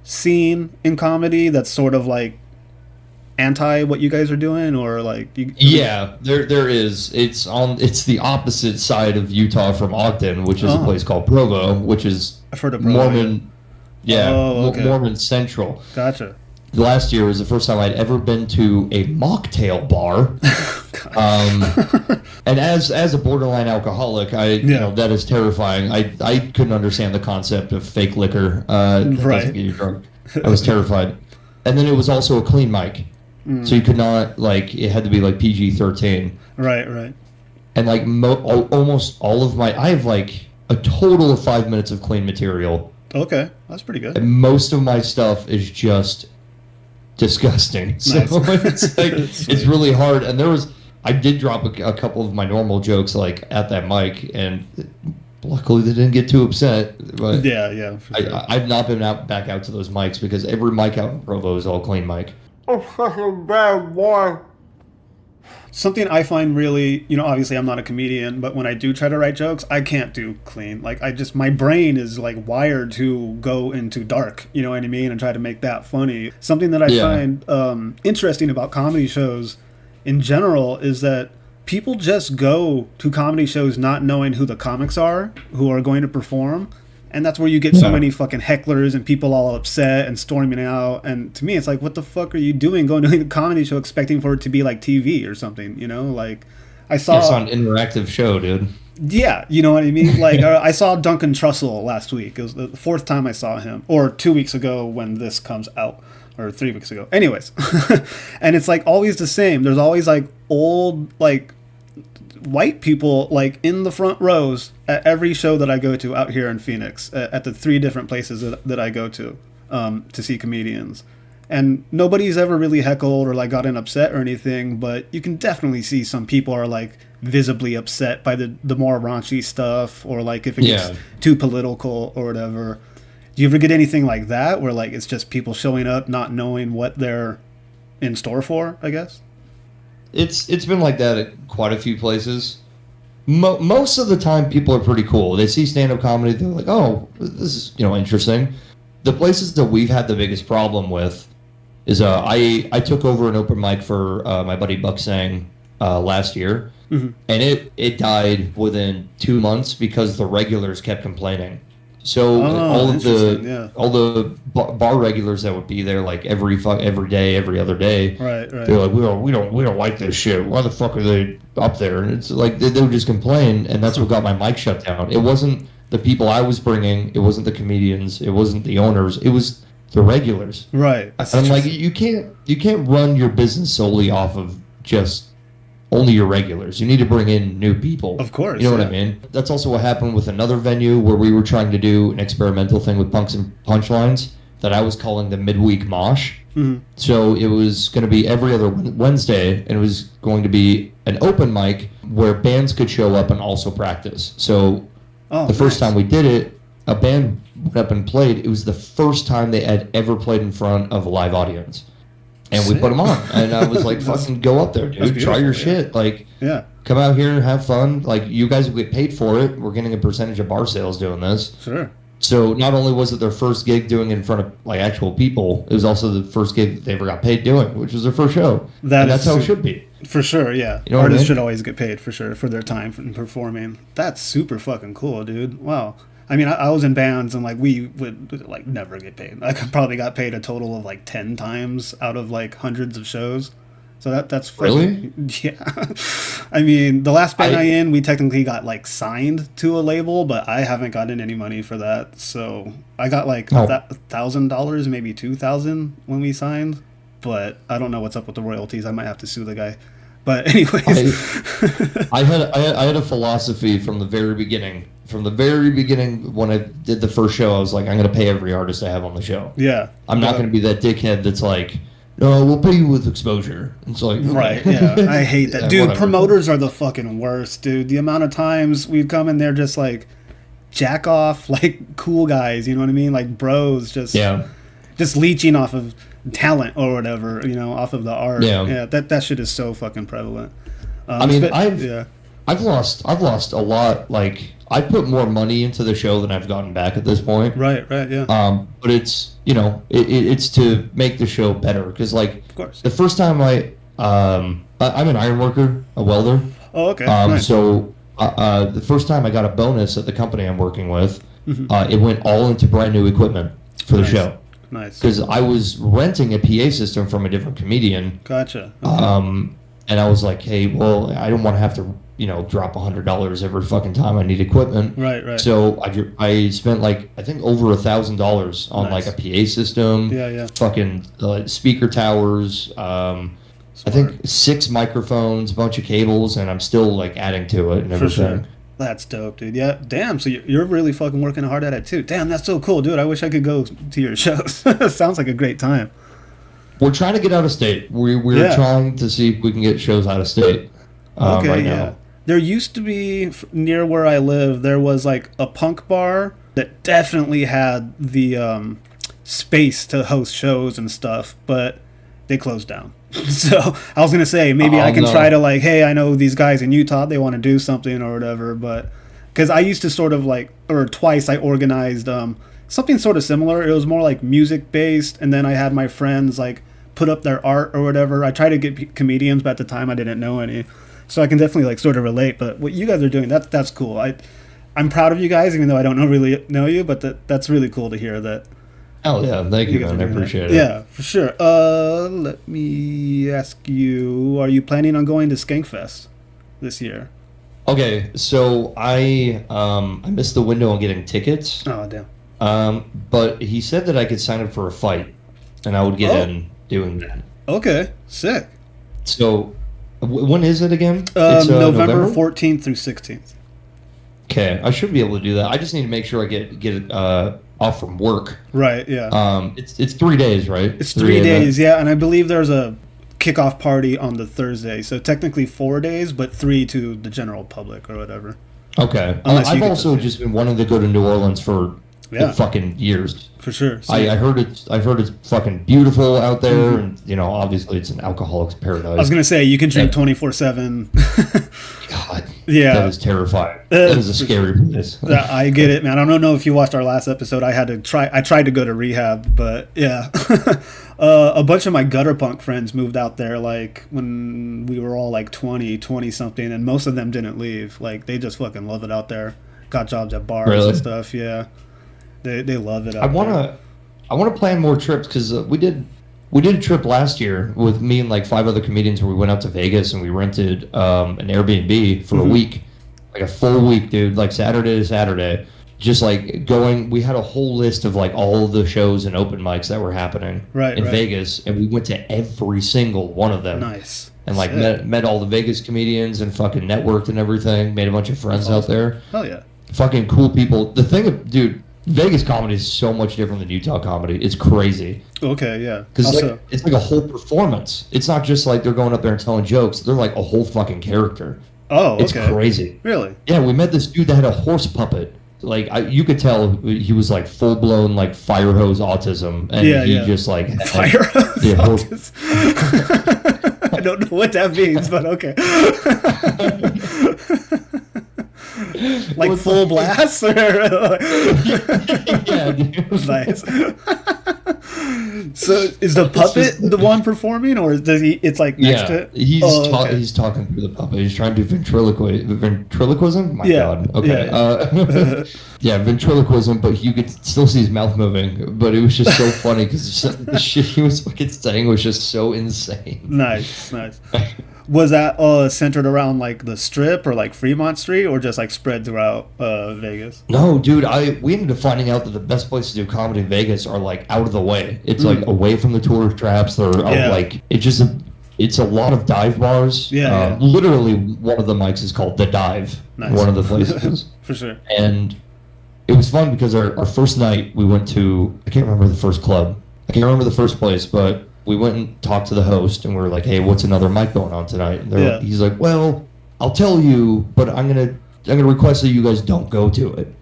[SPEAKER 2] scene in comedy that's sort of like anti what you guys are doing, or like
[SPEAKER 3] there is. It's the opposite side of Utah from Ogden, which is a place called Provo, which is
[SPEAKER 2] I've heard of Provo,
[SPEAKER 3] Mormon Mormon Central.
[SPEAKER 2] Gotcha.
[SPEAKER 3] Last year was the first time I'd ever been to a mocktail bar. And as a borderline alcoholic, that is terrifying. I couldn't understand the concept of fake liquor that doesn't get you drunk. I was terrified. And then it was also a clean mic. So you could not, like, it had to be like PG-13.
[SPEAKER 2] Right.
[SPEAKER 3] And like almost all of I have like a total of 5 minutes of clean material.
[SPEAKER 2] Okay, that's pretty good.
[SPEAKER 3] And most of my stuff is just disgusting. Nice. So it's like it's really hard. And I did drop a couple of my normal jokes like at that mic, and luckily they didn't get too upset. But
[SPEAKER 2] yeah. For sure.
[SPEAKER 3] I've not been back out to those mics because every mic out in Provo is all clean mic.
[SPEAKER 2] Oh, such a bad boy. Something I find really, obviously I'm not a comedian, but when I do try to write jokes, I can't do clean. Like my brain is like wired to go into dark, you know what I mean? And try to make that funny. Something that I find interesting about comedy shows in general is that people just go to comedy shows not knowing who the comics are, who are going to perform. And that's where you get so many fucking hecklers and people all upset and storming out. And to me, it's like, what the fuck are you doing going to a comedy show expecting for it to be like TV or something, you know? Like, I saw...
[SPEAKER 3] It's an interactive show, dude.
[SPEAKER 2] Yeah, you know what I mean? Like, I saw Duncan Trussell last week. It was the fourth time I saw him. Or 2 weeks ago when this comes out. Or 3 weeks ago. Anyways. And it's, like, always the same. There's always, like, old, like... white people like in the front rows at every show that I go to out here in Phoenix at the 3 different places that I go to see comedians, and nobody's ever really heckled or like gotten upset or anything, but you can definitely see some people are like visibly upset by the more raunchy stuff, or like if it gets too political or whatever. Do you ever get anything like that where like it's just people showing up not knowing what they're in store for, I guess?
[SPEAKER 3] It's been like that at quite a few places. Most of the time, people are pretty cool. They see stand-up comedy, they're like, "Oh, this is interesting." The places that we've had the biggest problem with is I took over an open mic for my buddy Buck Sang last year, and it died within 2 months because the regulars kept complaining. So all the bar regulars that would be there like every day, every other day,
[SPEAKER 2] right.
[SPEAKER 3] They're like, we don't like this shit. Why the fuck are they up there? And it's like they would just complain, and that's what got my mic shut down. It wasn't the people I was bringing, it wasn't the comedians, it wasn't the owners, it was the regulars.
[SPEAKER 2] Right.
[SPEAKER 3] And I'm like, you can't run your business solely off of just only your regulars. You need to bring in new people.
[SPEAKER 2] Of course.
[SPEAKER 3] You know what I mean? That's also what happened with another venue where we were trying to do an experimental thing with punks and punchlines that I was calling the midweek mosh. Mm-hmm. So it was going to be every other Wednesday, and it was going to be an open mic where bands could show up and also practice. So the first time we did it, a band went up and played. It was the first time they had ever played in front of a live audience. And we put them on, and I was like, "Fucking go up there, dude! Try your shit! Like, come out here and have fun. Like, you guys will get paid for it. We're getting a percentage of bar sales doing this."
[SPEAKER 2] Sure.
[SPEAKER 3] So not only was it their first gig doing it in front of like actual people, it was also the first gig that they ever got paid doing, which was their first show. That's how it should be.
[SPEAKER 2] For sure, yeah.
[SPEAKER 3] You know
[SPEAKER 2] Artists
[SPEAKER 3] what I mean?
[SPEAKER 2] should always get paid for sure for their time for performing. That's super fucking cool, dude. Wow. I mean, I was in bands and like we would like never get paid. I probably got paid a total of like 10 times out of like hundreds of shows. So that's
[SPEAKER 3] really,
[SPEAKER 2] yeah. I mean, the last band I in, we technically got like signed to a label, but I haven't gotten any money for that. So I got like $1,000, maybe $2,000 when we signed. But I don't know what's up with the royalties. I might have to sue the guy. But anyways,
[SPEAKER 3] I had a philosophy from the very beginning. From the very beginning, when I did the first show, I was like, I'm going to pay every artist I have on the show.
[SPEAKER 2] Yeah.
[SPEAKER 3] I'm not going to be that dickhead that's like, no, we'll pay you with exposure. It's like, okay.
[SPEAKER 2] Right, yeah. I hate that. Dude,
[SPEAKER 3] whatever.
[SPEAKER 2] Promoters are the fucking worst, dude. The amount of times we'd come in there just like jack off, like cool guys, you know what I mean? Like bros just leeching off of talent or whatever, off of the art. Yeah, that shit is so fucking prevalent.
[SPEAKER 3] I mean, I've lost a lot. Like, I put more money into the show than I've gotten back at this point.
[SPEAKER 2] Right, yeah.
[SPEAKER 3] But it's it's to make the show better, because like,
[SPEAKER 2] of course,
[SPEAKER 3] the first time I'm an iron worker, a welder.
[SPEAKER 2] Oh, okay. Nice.
[SPEAKER 3] So the first time I got a bonus at the company I'm working with, it went all into brand new equipment for the show.
[SPEAKER 2] Nice.
[SPEAKER 3] Because I was renting a PA system from a different comedian.
[SPEAKER 2] Gotcha. Okay.
[SPEAKER 3] And I was like, hey, well, I don't want to have to, drop $100 every fucking time I need equipment.
[SPEAKER 2] Right.
[SPEAKER 3] So I spent like, I think over $1,000 on like a PA system.
[SPEAKER 2] Yeah.
[SPEAKER 3] Fucking speaker towers. I think 6 microphones, a bunch of cables, and I'm still like adding to it and everything.
[SPEAKER 2] For sure. That's dope, dude. Yeah, damn. So you're really fucking working hard at it too. Damn, that's so cool, dude. I wish I could go to your shows. Sounds like a great time.
[SPEAKER 3] We're trying to get out of state. We're trying to see if we can get shows out of state right now.
[SPEAKER 2] There used to be, near where I live, there was like a punk bar that definitely had the space to host shows and stuff, but they closed down. So I was going to say, maybe I can try to like, hey, I know these guys in Utah, they want to do something or whatever, but because I used to sort of like, or twice I organized something sort of similar. It was more like music based, and then I had my friends like put up their art or whatever. I tried to get comedians, but at the time I didn't know any, so I can definitely like sort of relate. But what you guys are doing, that's cool. I I'm proud of you guys, even though I don't really know you, but that's really cool to hear that.
[SPEAKER 3] Hell yeah, thank you,
[SPEAKER 2] guys
[SPEAKER 3] man.
[SPEAKER 2] are
[SPEAKER 3] I
[SPEAKER 2] doing
[SPEAKER 3] appreciate
[SPEAKER 2] that.
[SPEAKER 3] it.
[SPEAKER 2] Yeah, for sure. Let me ask you: are you planning on going to Skankfest this year?
[SPEAKER 3] Okay, so I missed the window on getting tickets.
[SPEAKER 2] Oh damn.
[SPEAKER 3] But he said that I could sign up for a fight, and I would get
[SPEAKER 2] Oh.
[SPEAKER 3] in doing that.
[SPEAKER 2] Okay, sick.
[SPEAKER 3] So, when is it again? It's
[SPEAKER 2] November 14th through 16th.
[SPEAKER 3] Okay, I should be able to do that. I just need to make sure I get it off from work.
[SPEAKER 2] Right. Yeah.
[SPEAKER 3] It's 3 days, right?
[SPEAKER 2] It's 3 days. Yeah, and I believe there's a kickoff party on the Thursday, so technically 4 days, but 3 to the general public or whatever.
[SPEAKER 3] Okay.
[SPEAKER 2] Unless you
[SPEAKER 3] I've
[SPEAKER 2] get
[SPEAKER 3] also just been wanting to go to New Orleans for fucking years.
[SPEAKER 2] For sure. So,
[SPEAKER 3] I heard it's fucking beautiful out there, and obviously it's an alcoholic's paradise.
[SPEAKER 2] I was gonna say you can drink 24/7.
[SPEAKER 3] God,
[SPEAKER 2] Yeah.
[SPEAKER 3] that is terrifying. That is a scary place.
[SPEAKER 2] I get it, man. I don't know if you watched our last episode. I tried to go to rehab, but yeah. A bunch of my gutter punk friends moved out there like when we were all like 20 something, and most of them didn't leave. Like they just fucking love it out there. Got jobs at bars
[SPEAKER 3] Really?
[SPEAKER 2] and stuff. Yeah. They love it out
[SPEAKER 3] I
[SPEAKER 2] there.
[SPEAKER 3] wanna plan more trips because we did a trip last year with me and like 5 other comedians where we went out to Vegas and we rented an Airbnb for a week, like a full week, dude, like Saturday to Saturday, just like going. We had a whole list of like all the shows and open mics that were happening in Vegas, and we went to every single one of them.
[SPEAKER 2] Nice.
[SPEAKER 3] And like
[SPEAKER 2] Sick.
[SPEAKER 3] met all the Vegas comedians and fucking networked and everything. Made a bunch of friends out there.
[SPEAKER 2] Hell yeah.
[SPEAKER 3] Fucking cool people. The thing, dude. Vegas comedy is so much different than Utah comedy. It's crazy.
[SPEAKER 2] Okay, yeah.
[SPEAKER 3] Because it's like a whole performance. It's not just like they're going up there and telling jokes. They're like a whole fucking character.
[SPEAKER 2] Oh, okay.
[SPEAKER 3] It's crazy.
[SPEAKER 2] Really?
[SPEAKER 3] Yeah, we met this dude that had a horse puppet. Like you could tell he was like full blown like fire hose autism, and he just like had,
[SPEAKER 2] fire hose
[SPEAKER 3] yeah,
[SPEAKER 2] autism. I don't know what that means, but okay. Like full blast?
[SPEAKER 3] yeah, dude.
[SPEAKER 2] Nice. So is the puppet the one performing, or does he? It's like next to it?
[SPEAKER 3] He's talking through the puppet. He's trying to do ventriloquism. My God. Okay.
[SPEAKER 2] Yeah.
[SPEAKER 3] Yeah, ventriloquism, but you could still see his mouth moving. But it was just so funny because the shit he was fucking saying was just so insane.
[SPEAKER 2] Nice. Was that centered around like the Strip or like Fremont Street, or just like spread throughout Vegas?
[SPEAKER 3] No, dude. We ended up finding out that the best places to do comedy in Vegas are like out of the way. It's like away from the tourist traps. They're like it's a lot of dive bars.
[SPEAKER 2] Yeah.
[SPEAKER 3] Literally, one of the mics is called The Dive.
[SPEAKER 2] Nice.
[SPEAKER 3] One of the places.
[SPEAKER 2] For sure.
[SPEAKER 3] And it was fun because our first night we went to, I can't remember the first club. I can't remember the first place, but we went and talked to the host and we were like, hey, what's another mic going on tonight? And he's like, well, I'll tell you, but I'm gonna request that you guys don't go to it.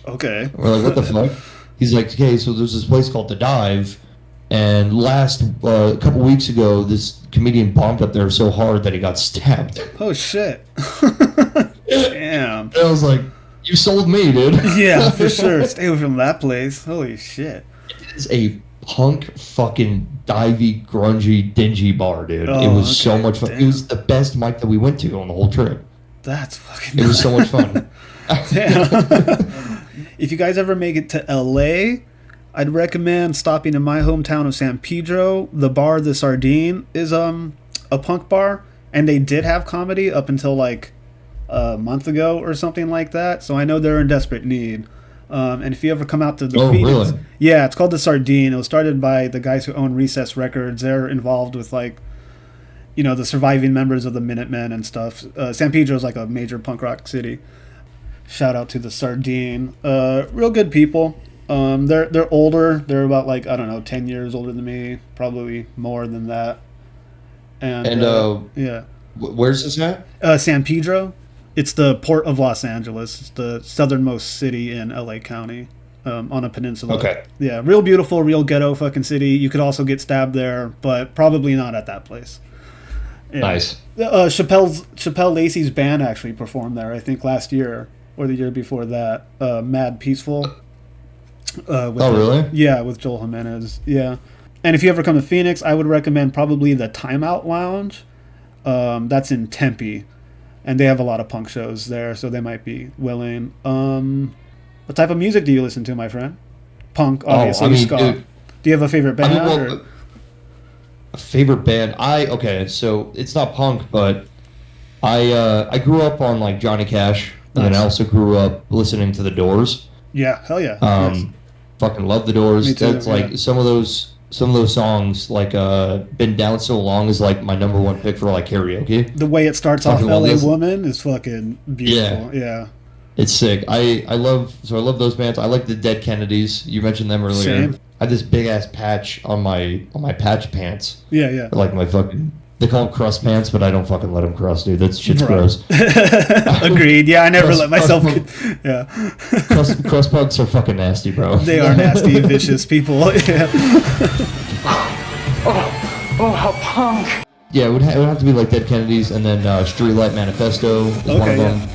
[SPEAKER 2] Okay.
[SPEAKER 3] And we're like, what the fuck? He's like, okay, so there's this place called The Dive, and a couple weeks ago, this comedian bombed up there so hard that he got stabbed.
[SPEAKER 2] Oh shit. Damn.
[SPEAKER 3] And I was like, you sold me, dude.
[SPEAKER 2] Yeah, for sure. Stay away from that place. Holy shit.
[SPEAKER 3] It is a punk fucking divey, grungy, dingy bar, dude.
[SPEAKER 2] Oh,
[SPEAKER 3] it was so
[SPEAKER 2] okay,
[SPEAKER 3] much fun.
[SPEAKER 2] damn.
[SPEAKER 3] It was the best mic that we went to on the whole trip.
[SPEAKER 2] That's fucking
[SPEAKER 3] It was so much fun.
[SPEAKER 2] Damn. If you guys ever make it to LA, I'd recommend stopping in my hometown of San Pedro. The bar, the Sardine, is a punk bar, and they did have comedy up until like a month ago or something like that. So I know they're in desperate need. And if you ever come out to the Phoenix,
[SPEAKER 3] really?
[SPEAKER 2] Yeah, it's called the Sardine. It was started by the guys who own Recess Records. They're involved with like, the surviving members of the Minutemen and stuff. San Pedro is like a major punk rock city. Shout out to the Sardine. Real good people. They're older. They're about like, I don't know, 10 years older than me, probably more than that. And yeah.
[SPEAKER 3] Where's this at?
[SPEAKER 2] San Pedro. It's the port of Los Angeles. It's the southernmost city in LA County, on a peninsula.
[SPEAKER 3] Okay.
[SPEAKER 2] Yeah, real beautiful, real ghetto fucking city. You could also get stabbed there, but probably not at that place. Yeah.
[SPEAKER 3] Nice.
[SPEAKER 2] Chappelle Lacey's band actually performed there, I think last year or the year before that. Mad Peaceful.
[SPEAKER 3] Really?
[SPEAKER 2] Yeah, with Joel Jimenez. Yeah. And if you ever come to Phoenix, I would recommend probably the Timeout Lounge. That's in Tempe. and they have a lot of punk shows there, so they might be willing. What type of music do you listen to, my friend? Punk, obviously. Ska.
[SPEAKER 3] Dude,
[SPEAKER 2] do you have a favorite band?
[SPEAKER 3] A favorite band? Okay, so it's not punk, but I grew up on like Johnny Cash, and then I also grew up listening to The Doors.
[SPEAKER 2] Yeah, hell yeah.
[SPEAKER 3] Nice. Fucking love The Doors.
[SPEAKER 2] Me too,
[SPEAKER 3] That's like some of those songs, like "Been Down So Long" is like my number one pick for like karaoke.
[SPEAKER 2] The way it starts off,
[SPEAKER 3] Fucking
[SPEAKER 2] "L.A. Woman" is fucking beautiful. Yeah.
[SPEAKER 3] It's sick. I love those bands. I like the Dead Kennedys. You mentioned them earlier.
[SPEAKER 2] Same.
[SPEAKER 3] I had this big ass patch on my patch pants.
[SPEAKER 2] Yeah.
[SPEAKER 3] Like my fucking, they call them crust pants, but I don't fucking let them crust, dude. That shit's gross.
[SPEAKER 2] Agreed. Yeah, I never let myself. Yeah.
[SPEAKER 3] Crust punks are fucking nasty, bro.
[SPEAKER 2] They are nasty, vicious people. Yeah.
[SPEAKER 5] Oh, punk.
[SPEAKER 3] Yeah, it would have to be like Dead Kennedys, and then Streetlight Manifesto is one of them.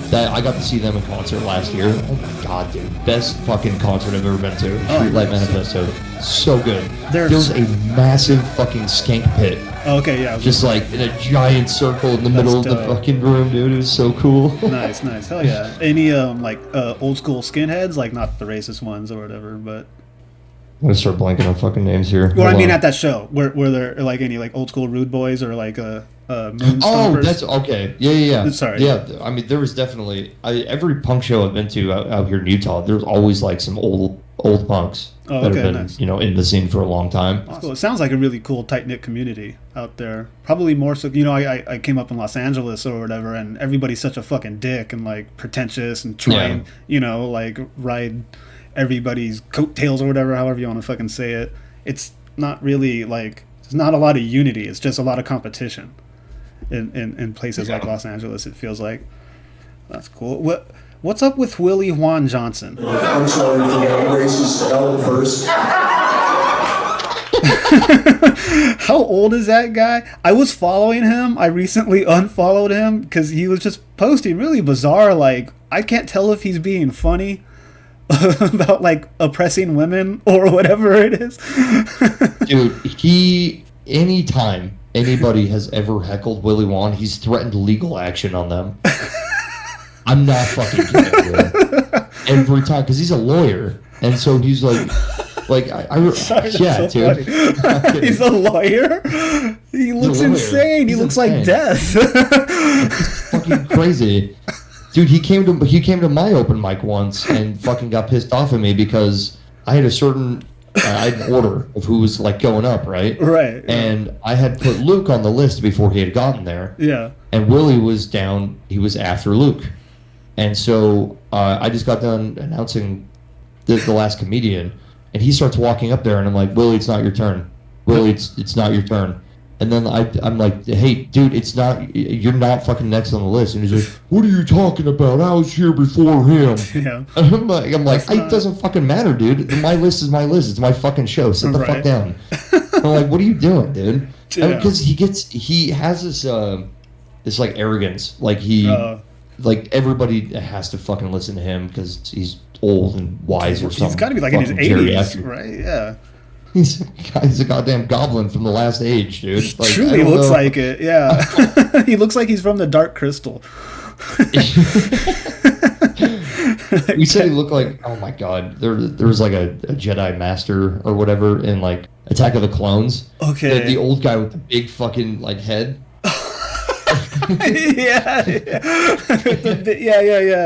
[SPEAKER 3] That I got to see them in concert last year. Oh my god, dude! Best fucking concert I've ever been to. Streetlight Manifesto, so good. There was a massive fucking skank pit.
[SPEAKER 2] Okay, yeah.
[SPEAKER 3] Just like in a giant circle in the middle of the fucking room, dude. It was so cool.
[SPEAKER 2] Nice. Hell yeah. Any old school skinheads, like not the racist ones or whatever, but.
[SPEAKER 3] I'm gonna start blanking on fucking names here.
[SPEAKER 2] Well, I mean, at that show, were there like any like old school rude boys or like moon stompers?
[SPEAKER 3] That's okay. Yeah.
[SPEAKER 2] Sorry.
[SPEAKER 3] Yeah, I mean, there was definitely every punk show I've been to out here in Utah. There's always like some old punks that have been
[SPEAKER 2] nice.
[SPEAKER 3] In the scene for a long time.
[SPEAKER 2] Cool. It sounds like a really cool tight knit community out there. Probably more so. I came up in Los Angeles or whatever, and everybody's such a fucking dick and like pretentious and trying, like ride everybody's coattails or whatever, however you want to fucking say it. It's not really like, there's not a lot of unity. It's just a lot of competition in places like Los Angeles, it feels like. That's cool. What's up with Willie Juan Johnson?
[SPEAKER 6] I'm sorry for that racist outburst.
[SPEAKER 2] How old is that guy? I was following him. I recently unfollowed him because he was just posting really bizarre, like, I can't tell if he's being funny about like oppressing women or whatever it is.
[SPEAKER 3] Dude, anytime anybody has ever heckled Willie Juan, he's threatened legal action on them. I'm not fucking kidding, dude. Every time, because he's a lawyer, and so he's like
[SPEAKER 2] Sorry,
[SPEAKER 3] yeah,
[SPEAKER 2] so
[SPEAKER 3] dude.
[SPEAKER 2] He's a lawyer. He looks insane. He looks like death.
[SPEAKER 3] It's fucking crazy. Dude, he came to my open mic once and fucking got pissed off at me because I had I had an order of who was like going up, right?
[SPEAKER 2] Right.
[SPEAKER 3] And I had put Luke on the list before he had gotten there.
[SPEAKER 2] Yeah.
[SPEAKER 3] And Willie was down. He was after Luke, and so I just got done announcing the last comedian, and he starts walking up there, and I'm like, Willie, it's not your turn. Willie, it's not your turn. And then I'm like, hey, dude, you're not fucking next on the list. And he's like, what are you talking about? I was here before him.
[SPEAKER 2] Yeah.
[SPEAKER 3] And I'm like, it doesn't fucking matter, dude. My list is my list. It's my fucking show. Sit the fuck down. I'm like, what are you doing, dude? Because he has this like arrogance. Like like everybody has to fucking listen to him because he's old and wise or something.
[SPEAKER 2] He's got to be like in his 80s, right? Yeah.
[SPEAKER 3] He's a goddamn goblin from the Last Age, dude. Like,
[SPEAKER 2] Truly looks like it, yeah. He looks like he's from the Dark Crystal.
[SPEAKER 3] We said he looked like, oh my god, there was like a Jedi Master or whatever in like Attack of the Clones.
[SPEAKER 2] Okay.
[SPEAKER 3] The old guy with the big fucking like head.
[SPEAKER 2] yeah.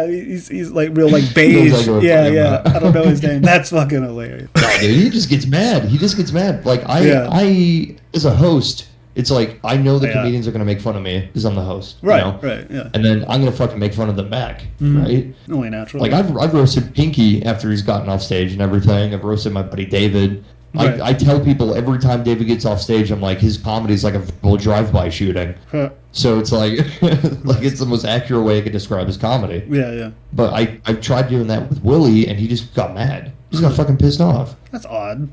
[SPEAKER 2] He's like real like beige. Yeah. I don't know his name. That's fucking hilarious.
[SPEAKER 3] No, dude, he just gets mad. Like I as a host, it's like I know the comedians are gonna make fun of me because I'm the host.
[SPEAKER 2] Right.
[SPEAKER 3] You know?
[SPEAKER 2] Right. Yeah.
[SPEAKER 3] And then I'm gonna fucking make fun of them back. Right.
[SPEAKER 2] Only natural.
[SPEAKER 3] Like I've roasted Pinky after he's gotten off stage and everything. I've roasted my buddy David.
[SPEAKER 2] Right.
[SPEAKER 3] I tell people every time David gets off stage, I'm like, his comedy is like a verbal drive-by shooting.
[SPEAKER 2] Huh.
[SPEAKER 3] So it's like, like it's the most accurate way I could describe his comedy.
[SPEAKER 2] Yeah.
[SPEAKER 3] But I've tried doing that with Willie, and he just got mad. He just got fucking pissed off.
[SPEAKER 2] That's odd.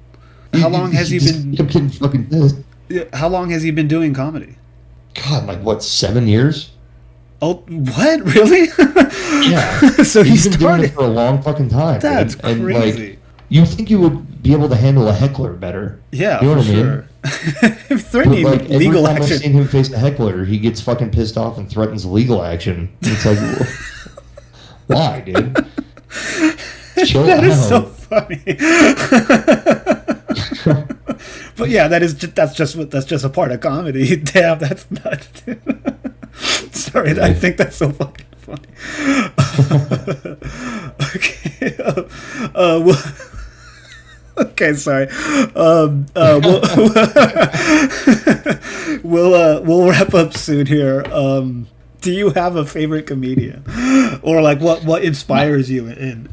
[SPEAKER 2] How long has he been?
[SPEAKER 3] I'm getting fucking pissed.
[SPEAKER 2] How long has he been doing comedy?
[SPEAKER 3] God, like what, 7 years?
[SPEAKER 2] Oh, what? Really?
[SPEAKER 3] Yeah.
[SPEAKER 2] So
[SPEAKER 3] he's been doing it for a long fucking time.
[SPEAKER 2] That's
[SPEAKER 3] dude. And
[SPEAKER 2] crazy.
[SPEAKER 3] like, you think you would be able to handle a heckler better?
[SPEAKER 2] Yeah,
[SPEAKER 3] you know
[SPEAKER 2] for
[SPEAKER 3] what I mean?
[SPEAKER 2] sure.
[SPEAKER 3] But
[SPEAKER 2] Threatening
[SPEAKER 3] like every
[SPEAKER 2] legal
[SPEAKER 3] time I've
[SPEAKER 2] action.
[SPEAKER 3] seen him face a heckler, he gets fucking pissed off and threatens legal action. It's like, why, dude? Chill
[SPEAKER 2] That is so
[SPEAKER 3] out.
[SPEAKER 2] funny. But yeah, that's just a part of comedy. Damn, that's nuts. Dude. Sorry, I think that's so fucking funny. Okay. Okay, sorry. We'll wrap up soon here. Do you have a favorite comedian, or like what inspires you in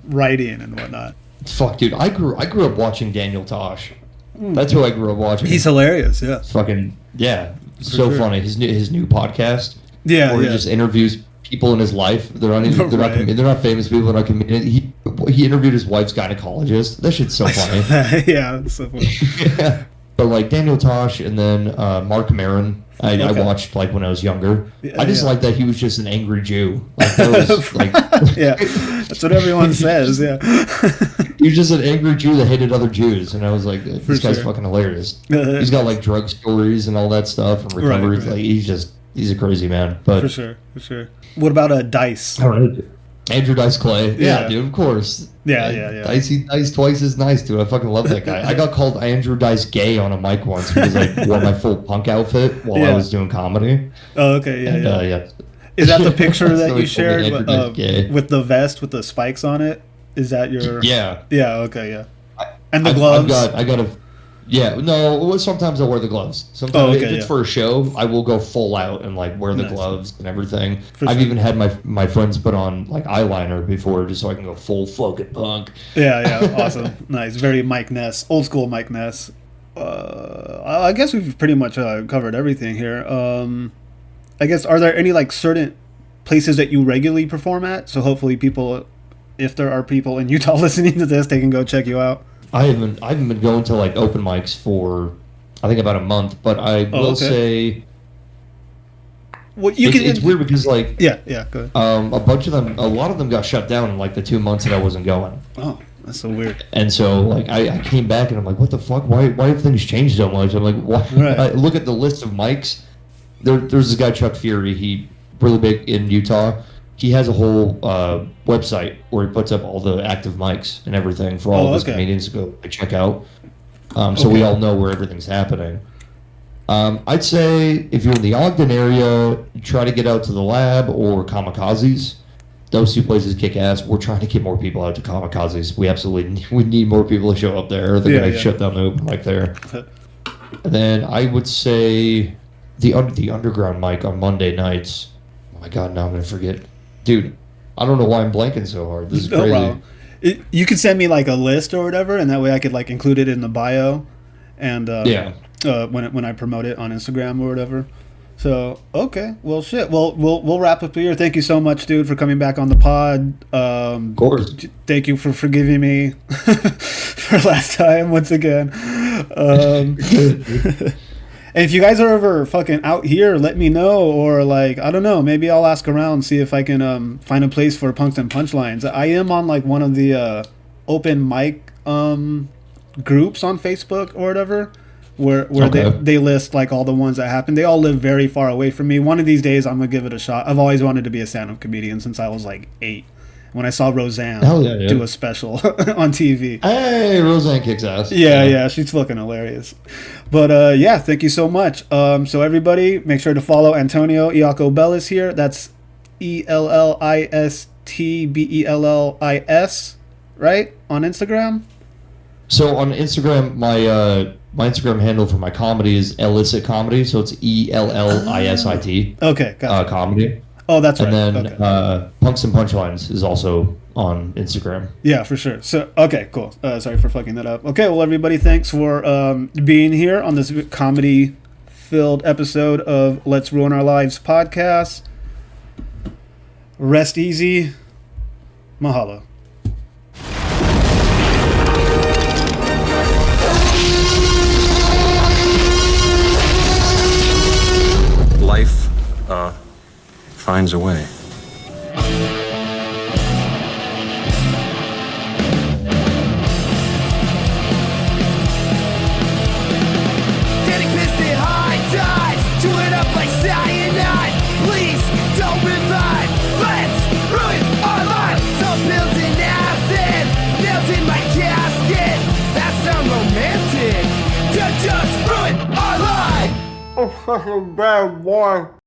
[SPEAKER 2] writing and whatnot?
[SPEAKER 3] Fuck, dude. I grew up watching Daniel Tosh. That's who I grew up watching.
[SPEAKER 2] He's hilarious. Yeah.
[SPEAKER 3] Fucking yeah, so
[SPEAKER 2] sure.
[SPEAKER 3] funny. His new podcast.
[SPEAKER 2] Yeah,
[SPEAKER 3] where he
[SPEAKER 2] yeah.
[SPEAKER 3] just interviews people in his life. They're not even,
[SPEAKER 2] Right.
[SPEAKER 3] they're not famous people. They're not comedians. He interviewed his wife's gynecologist. That shit's so funny.
[SPEAKER 2] Yeah, it's so funny.
[SPEAKER 3] Yeah. But like Daniel Tosh and then Mark Maron, I
[SPEAKER 2] Okay.
[SPEAKER 3] watched like when I was younger.
[SPEAKER 2] Yeah,
[SPEAKER 3] I just
[SPEAKER 2] yeah.
[SPEAKER 3] like that he was just an angry Jew. Like that was like
[SPEAKER 2] Yeah, that's what everyone says. Yeah.
[SPEAKER 3] he was just an angry Jew that hated other Jews, and I was like, this guy's
[SPEAKER 2] sure.
[SPEAKER 3] fucking hilarious. He's got like drug stories and all that stuff and recoveries.
[SPEAKER 2] right.
[SPEAKER 3] Like he's a crazy man. But
[SPEAKER 2] For sure. What about Dice?
[SPEAKER 3] all right. Andrew Dice Clay.
[SPEAKER 2] Yeah.
[SPEAKER 3] Yeah, dude, of Course.
[SPEAKER 2] Yeah.
[SPEAKER 3] Dice twice as nice, dude. I fucking love that guy. I got called Andrew Dice Gay on a mic once because I wore my full punk outfit while I
[SPEAKER 2] Yeah.
[SPEAKER 3] was doing comedy.
[SPEAKER 2] Oh, okay. Yeah,
[SPEAKER 3] And,
[SPEAKER 2] yeah.
[SPEAKER 3] yeah.
[SPEAKER 2] Is that the picture
[SPEAKER 3] So
[SPEAKER 2] that
[SPEAKER 3] he
[SPEAKER 2] you
[SPEAKER 3] told me
[SPEAKER 2] shared
[SPEAKER 3] Andrew Dice Gay.
[SPEAKER 2] with the vest with the spikes on it? Is that your?
[SPEAKER 3] Yeah.
[SPEAKER 2] Yeah. Okay. Yeah. And the
[SPEAKER 3] I've
[SPEAKER 2] gloves.
[SPEAKER 3] I got a. Yeah, no. Sometimes I'll wear the gloves. Sometimes
[SPEAKER 2] okay,
[SPEAKER 3] if it's
[SPEAKER 2] yeah.
[SPEAKER 3] for a show, I will go full out and like wear the
[SPEAKER 2] Nice.
[SPEAKER 3] gloves and everything.
[SPEAKER 2] For
[SPEAKER 3] I've
[SPEAKER 2] sure.
[SPEAKER 3] even had my friends put on like eyeliner before just so I can go full fucking punk.
[SPEAKER 2] Yeah. Awesome. Nice. Very Mike Ness. Old school Mike Ness. I guess we've pretty much covered everything here. I guess, are there any like certain places that you regularly perform at? So hopefully people, if there are people in Utah listening to this, they can go check you out.
[SPEAKER 3] I haven't been going to like open mics for I think about a month, but I will
[SPEAKER 2] okay.
[SPEAKER 3] say
[SPEAKER 2] Well, you can.
[SPEAKER 3] it's weird because like
[SPEAKER 2] Yeah. Go ahead.
[SPEAKER 3] a lot of them got shut down in like the 2 months that I wasn't going.
[SPEAKER 2] Oh, that's so weird.
[SPEAKER 3] And so, like, I came back and I'm like, what the fuck? Why have things changed so much? I'm like, why?
[SPEAKER 2] Right.
[SPEAKER 3] I look at the list of mics. There's this guy, Chuck Fury. He really big in Utah. He has a whole website where he puts up all the active mics and everything for all of his
[SPEAKER 2] okay.
[SPEAKER 3] comedians to go check out. So we
[SPEAKER 2] Okay.
[SPEAKER 3] all know where everything's happening. I'd say if you're in the Ogden area, try to get out to the Lab or Kamikazes. Those two places kick ass. We're trying to get more people out to Kamikazes. We need more people to show up there. Or they're gonna shut down the open mic there. And then I would say the underground mic on Monday nights. Oh my god, now I'm gonna forget, dude. I don't know why I'm blanking so hard. This is
[SPEAKER 2] No
[SPEAKER 3] crazy.
[SPEAKER 2] problem. You could send me like a list or whatever, and that way I could like include it in the bio, and
[SPEAKER 3] Yeah.
[SPEAKER 2] when I promote it on Instagram or whatever. So okay, well shit. Well we'll wrap up here. Thank you so much, dude, for coming back on the pod.
[SPEAKER 3] Of course.
[SPEAKER 2] Thank you for forgiving me for last time once again. And if you guys are ever fucking out here, let me know, or like I don't know, maybe I'll ask around, see if I can find a place for Punks and Punchlines. I am on like one of the open mic groups on Facebook or whatever, where
[SPEAKER 3] Okay.
[SPEAKER 2] they list like all the ones that happen. They all live very far away from me. One of these days I'm gonna give it a shot. I've always wanted to be a stand-up comedian since I was like 8. When I saw Roseanne
[SPEAKER 3] Hell yeah, dude.
[SPEAKER 2] do a special on TV.
[SPEAKER 3] Hey, Roseanne kicks ass.
[SPEAKER 2] Yeah, she's fucking hilarious. But yeah, thank you so much. So everybody, make sure to follow Antonio Iacobellis here. That's ELLISTBELLIS, right? On Instagram.
[SPEAKER 3] So on Instagram, my Instagram handle for my comedy is illicit comedy. So it's ELLISIT
[SPEAKER 2] Okay, gotcha.
[SPEAKER 3] comedy.
[SPEAKER 2] Oh, that's right.
[SPEAKER 3] And then
[SPEAKER 2] Okay.
[SPEAKER 3] Punks and Punchlines is also on Instagram.
[SPEAKER 2] Yeah, for sure. So, okay, cool. Sorry for fucking that up. Okay, well, everybody, thanks for being here on this comedy-filled episode of Let's Ruin Our Lives podcast. Rest easy. Mahalo.
[SPEAKER 7] Life finds a way.
[SPEAKER 8] cyanide. Please don't revive. Let's ruin our lives. Some pills in acid, nails in my casket. That sounds romantic. To just ruin our lives.
[SPEAKER 6] I'm such a bad boy.